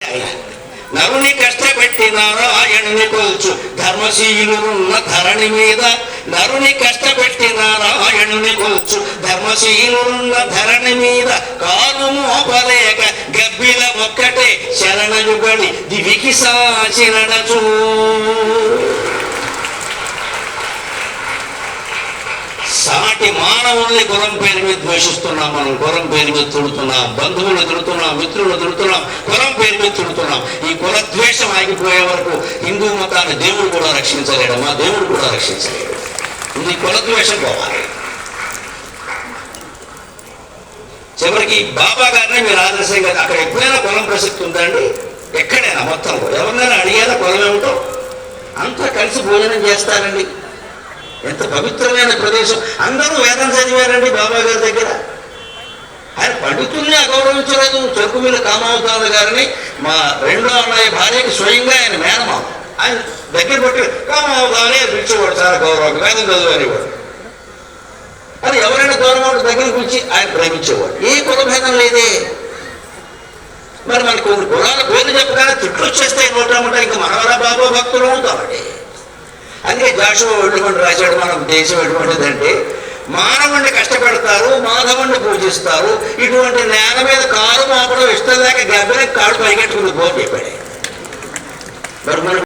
నరుని కష్టపెట్టి నారాయణుని కొల్చు ధర్మశీలున్న ధరణి మీద, నరుని కష్టపెట్టి నారాయణుని కొల్చు ధర్మశీలున్న ధరణి మీద, కాలు మోపలేక గబ్బిల ఒక్కటే శరణయుగడి దివికి సాచినచూ. సాటి మానవుల్ని కులం పేరు మీద ద్వేషిస్తున్నాం, మనం కులం పేరు మీద తిడుతున్నాం, బంధువులు తిడుతున్నాం, మిత్రులు తిడుతున్నాం, కులం పేరు మీద తిడుతున్నాం. ఈ కుల ద్వేషం ఆగిపోయే వరకు హిందూ మతాన్ని దేవుడు కూడా రక్షించలేడు, మా దేవుడు కూడా రక్షించలేడు. ఇది కుల ద్వేషం పోవాలి. చివరికి బాబా గారిని మీరు ఆదర్శంగా, అక్కడ ఎప్పుడైనా కులం ప్రసక్తి ఉందండి? ఎక్కడైనా మొత్తంలో ఎవరినైనా అడిగేదా కులం ఏమిటో? అంతా కలిసి భోజనం చేస్తారండి. ఎంత పవిత్రమైన ప్రదేశం. అందరూ వేదం చదివారండి బాబా గారి దగ్గర. ఆయన పండితుల్ని అగౌరవించలేదు. చెరుకు మీద కామావతారు గారిని, మా రెండో అన్నయ్య భార్యకి స్వయంగా ఆయన మేనమామ, ఆయన దగ్గర పెట్టి కామావతారే పిలిచేవాడు, చాలా గౌరవం, వేదం చదువునేవాడు. అది ఎవరైనా గౌరవం దగ్గరికి పిలిచి ఆయన ప్రేమించేవాడు. ఏ కులభేదం లేదే. మరి మనకు కొన్ని కులాల పేర్లు చెప్పగానే తిట్లు వచ్చేస్తే నోటముట ఇంకా మనవరా బాబా భక్తులు అవుతామండి. అందుకే జాషువా వెళ్ళుకొని రాశాడు, మనం దేశం ఎటువంటిదంటే మానవుణ్ణి కష్టపెడతారు, మాధవుణ్ణి పూజిస్తారు, ఇటువంటి నేల మీద కారు మోపడం ఇష్టం లేక గబ్బిన కాడు పైకెట్టుకుని పోటీ చెప్పాడు. మరి మనం